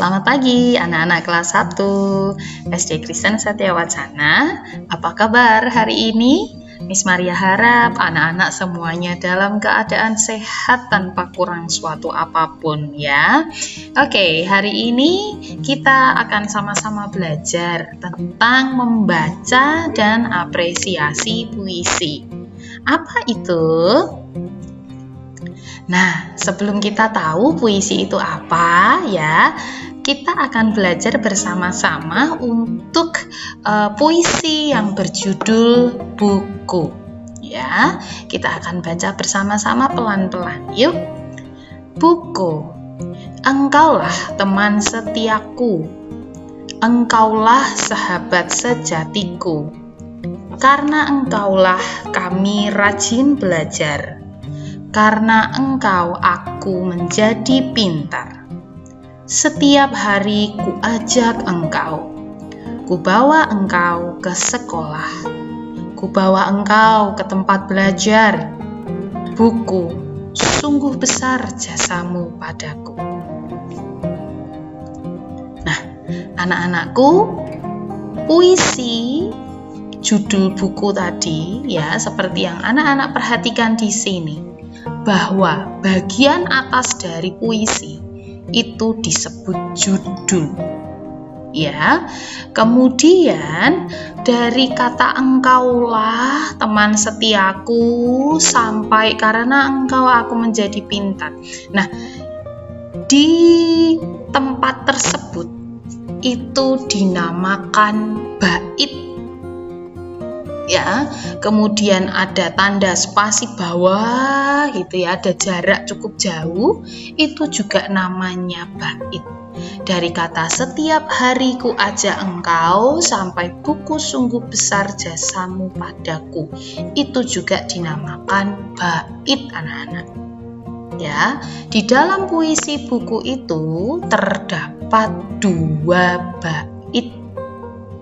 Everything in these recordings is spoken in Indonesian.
Selamat pagi anak-anak kelas 1 SD Kristen Satya Wacana. Apa kabar hari ini? Miss Maria harap anak-anak semuanya dalam keadaan sehat tanpa kurang suatu apapun ya. Oke, hari ini kita akan sama-sama belajar tentang membaca dan apresiasi puisi. Apa itu? Nah, sebelum kita tahu puisi itu apa ya, kita akan belajar bersama-sama untuk puisi yang berjudul buku. Ya, kita akan baca bersama-sama pelan-pelan. Yuk. Buku. Engkaulah teman setiaku. Engkaulah sahabat sejatiku. Karena engkaulah kami rajin belajar. Karena engkau aku menjadi pintar. Setiap hari ku ajak engkau. Ku bawa engkau ke sekolah. Ku bawa engkau ke tempat belajar. Buku, sungguh besar jasamu padaku. Nah, anak-anakku, puisi judul buku tadi ya, seperti yang anak-anak perhatikan di sini, bahwa bagian atas dari puisi itu disebut judul. Ya. Kemudian dari kata engkaulah teman setiaku sampai karena engkau aku menjadi pintar. Nah, di tempat tersebut itu dinamakan bait. Ya, kemudian ada tanda spasi bawah gitu ya, ada jarak cukup jauh, itu juga namanya bait. Dari kata setiap hari ku ajak engkau sampai buku sungguh besar jasamu padaku, itu juga dinamakan bait anak-anak. Ya, di dalam puisi buku itu terdapat 2 bait.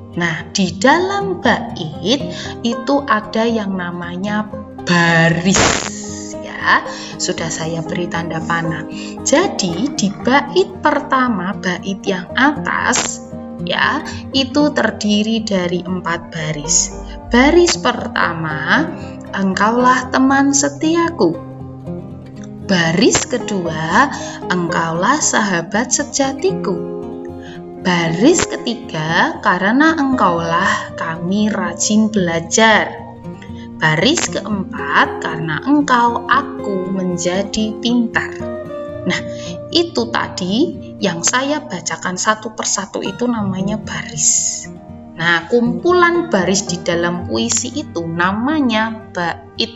Nah, di dalam bait itu ada yang namanya baris ya. Sudah saya beri tanda panah. Jadi, di bait pertama, bait yang atas ya, itu terdiri dari 4 baris. Baris pertama, engkaulah teman setiaku. Baris kedua, engkaulah sahabat sejatiku. Baris ketiga, karena engkaulah kami rajin belajar. Baris keempat, karena engkau aku menjadi pintar. Nah, itu tadi yang saya bacakan satu persatu itu namanya baris. Nah, kumpulan baris di dalam puisi itu namanya bait.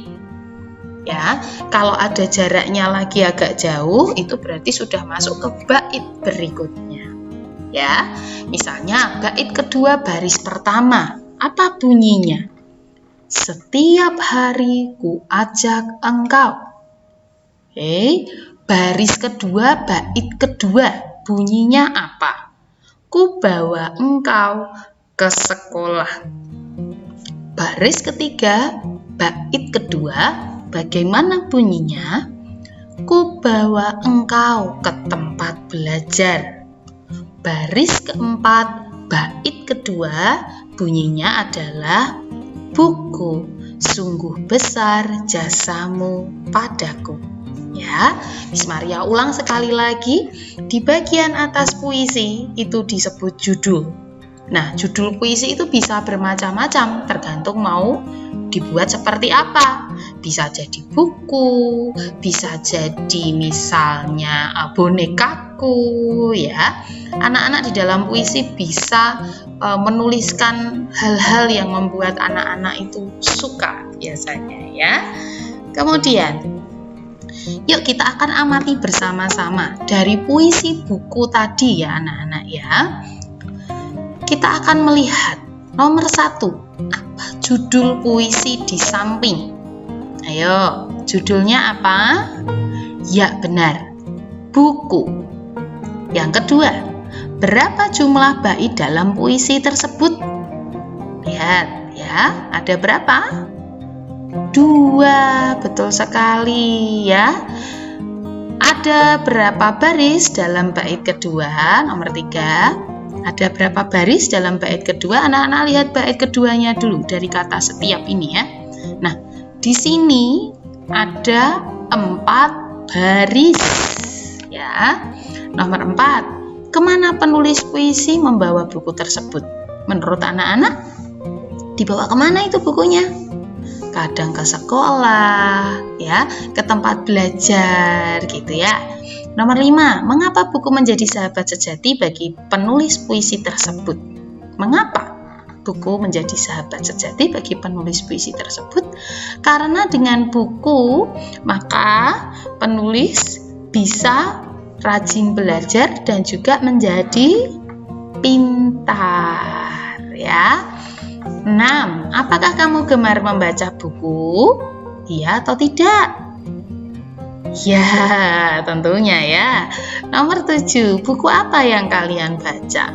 Ya, kalau ada jaraknya lagi agak jauh, itu berarti sudah masuk ke bait berikutnya. Ya, misalnya bait kedua baris pertama, apa bunyinya? Setiap hari ku ajak engkau. Baris kedua bait kedua, bunyinya apa? Ku bawa engkau ke sekolah. Baris ketiga bait kedua, bagaimana bunyinya? Ku bawa engkau ke tempat belajar. Baris keempat, bait kedua, bunyinya adalah buku, sungguh besar jasamu padaku. Ya, Miss Maria ulang sekali lagi, di bagian atas puisi itu disebut judul. Nah, judul puisi itu bisa bermacam-macam, tergantung mau dibuat seperti apa. Bisa jadi buku, bisa jadi misalnya bonekaku ya. Anak-anak di dalam puisi bisa menuliskan hal-hal yang membuat anak-anak itu suka biasanya ya. Kemudian, yuk kita akan amati bersama-sama dari puisi buku tadi ya anak-anak ya. Kita akan melihat nomor 1, apa judul puisi di samping? Ayo, judulnya apa? Ya benar, buku. Yang kedua, berapa jumlah bait dalam puisi tersebut? Lihat ya, ada berapa? 2, betul sekali ya. Ada berapa baris dalam bait kedua? Nomor 3. Ada berapa baris dalam bait kedua? Anak-anak lihat bait keduanya dulu dari kata setiap ini ya. Nah, di sini ada 4 baris ya. Nomor 4. Kemana penulis puisi membawa buku tersebut? Menurut anak-anak, dibawa kemana itu bukunya? Kadang ke sekolah, ya, ke tempat belajar gitu ya. Nomor 5, mengapa buku menjadi sahabat sejati bagi penulis puisi tersebut? Mengapa buku menjadi sahabat sejati bagi penulis puisi tersebut? Karena dengan buku, maka penulis bisa rajin belajar dan juga menjadi pintar, ya. 6. Apakah kamu gemar membaca buku? Iya atau tidak? Ya, tentunya ya. Nomor 7. Buku apa yang kalian baca?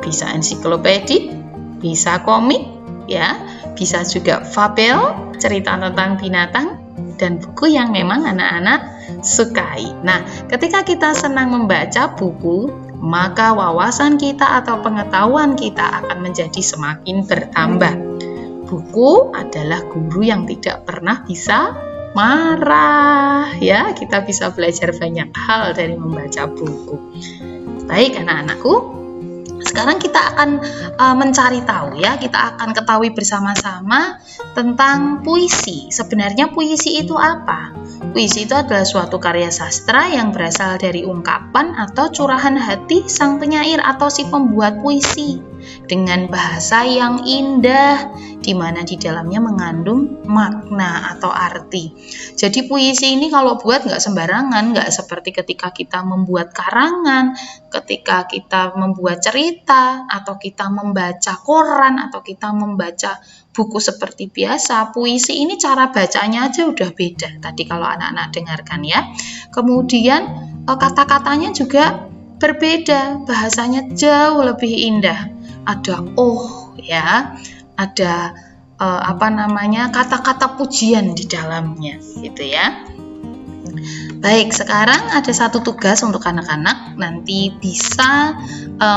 Bisa ensiklopedia, bisa komik, ya, bisa juga fabel, cerita tentang binatang, dan buku yang memang anak-anak sukai. Nah, ketika kita senang membaca buku, maka wawasan kita atau pengetahuan kita akan menjadi semakin bertambah. Buku adalah guru yang tidak pernah bisa marah, ya. Kita bisa belajar banyak hal dari membaca buku. Baik anak-anakku, sekarang kita akan mencari tahu ya, kita akan ketahui bersama-sama tentang puisi. Sebenarnya puisi itu apa? Puisi itu adalah suatu karya sastra yang berasal dari ungkapan atau curahan hati sang penyair atau si pembuat puisi dengan bahasa yang indah, di mana di dalamnya mengandung makna atau arti. Jadi puisi ini kalau buat nggak sembarangan, nggak seperti ketika kita membuat karangan, ketika kita membuat cerita, atau kita membaca koran, atau kita membaca buku seperti biasa. Puisi ini cara bacanya aja udah beda. Tadi kalau anak-anak dengarkan ya. Kemudian kata-katanya juga berbeda, bahasanya jauh lebih indah. Ada ya, ada kata-kata pujian di dalamnya, gitu ya. Baik, sekarang ada satu tugas untuk anak-anak, nanti bisa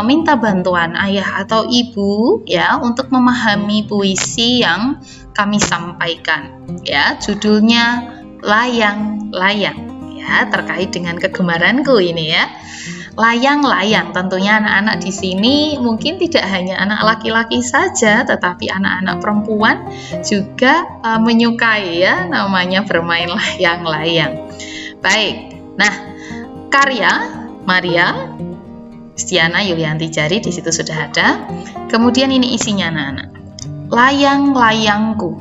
minta bantuan ayah atau ibu ya untuk memahami puisi yang kami sampaikan ya. Judulnya Layang-layang ya, terkait dengan kegemaranku ini ya. Layang-layang, tentunya anak-anak di sini mungkin tidak hanya anak laki-laki saja, tetapi anak-anak perempuan juga menyukai ya, namanya bermain layang-layang. Baik, nah karya Maria Stiana Yulianti Jari di situ sudah ada. Kemudian ini isinya anak-anak. Layang-layangku,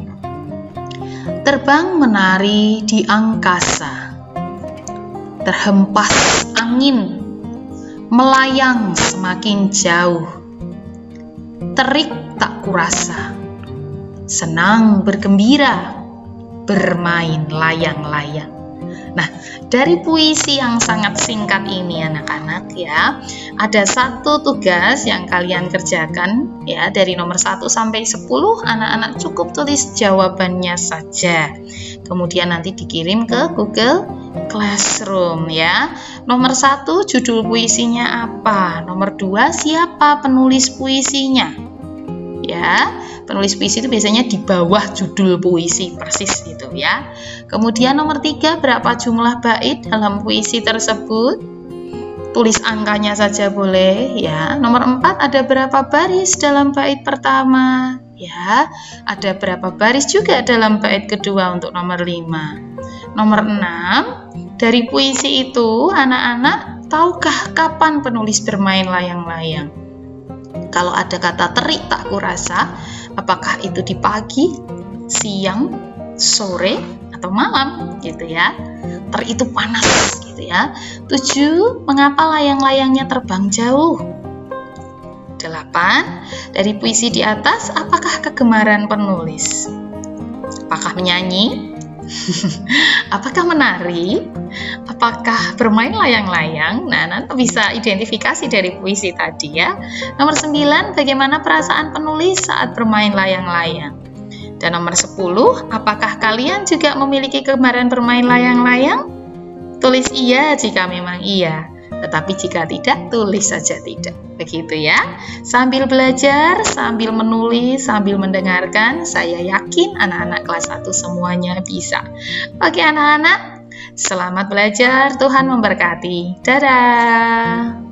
terbang menari di angkasa, terhempas angin, melayang semakin jauh, terik tak kurasa, senang bergembira, bermain layang-layang. Nah, dari puisi yang sangat singkat ini anak-anak ya, ada satu tugas yang kalian kerjakan ya, dari nomor 1 sampai 10 anak-anak cukup tulis jawabannya saja. Kemudian nanti dikirim ke Google Classroom ya. Nomor 1 judul puisinya apa? Nomor 2 siapa penulis puisinya? Ya, penulis puisi itu biasanya di bawah judul puisi persis gitu ya. Kemudian nomor 3 berapa jumlah bait dalam puisi tersebut? Tulis angkanya saja boleh ya. Nomor 4 ada berapa baris dalam bait pertama? Ya, ada berapa baris juga dalam bait kedua untuk nomor 5. Nomor 6, dari puisi itu anak-anak tahukah kapan penulis bermain layang-layang? Kalau ada kata terik tak kurasa, apakah itu di pagi, siang, sore, atau malam gitu ya. Terik itu panas gitu ya. 7, mengapa layang-layangnya terbang jauh? 8, dari puisi di atas, apakah kegemaran penulis? Apakah menyanyi? Apakah menari? Apakah bermain layang-layang? Nah, nanti bisa identifikasi dari puisi tadi ya. Nomor 9, bagaimana perasaan penulis saat bermain layang-layang? Dan nomor 10, apakah kalian juga memiliki kegemaran bermain layang-layang? Tulis iya jika memang iya, tetapi jika tidak, tulis saja tidak. Begitu ya. Sambil belajar, sambil menulis, sambil mendengarkan, saya yakin anak-anak kelas 1 semuanya bisa. Oke anak-anak, selamat belajar, Tuhan memberkati. Dadah.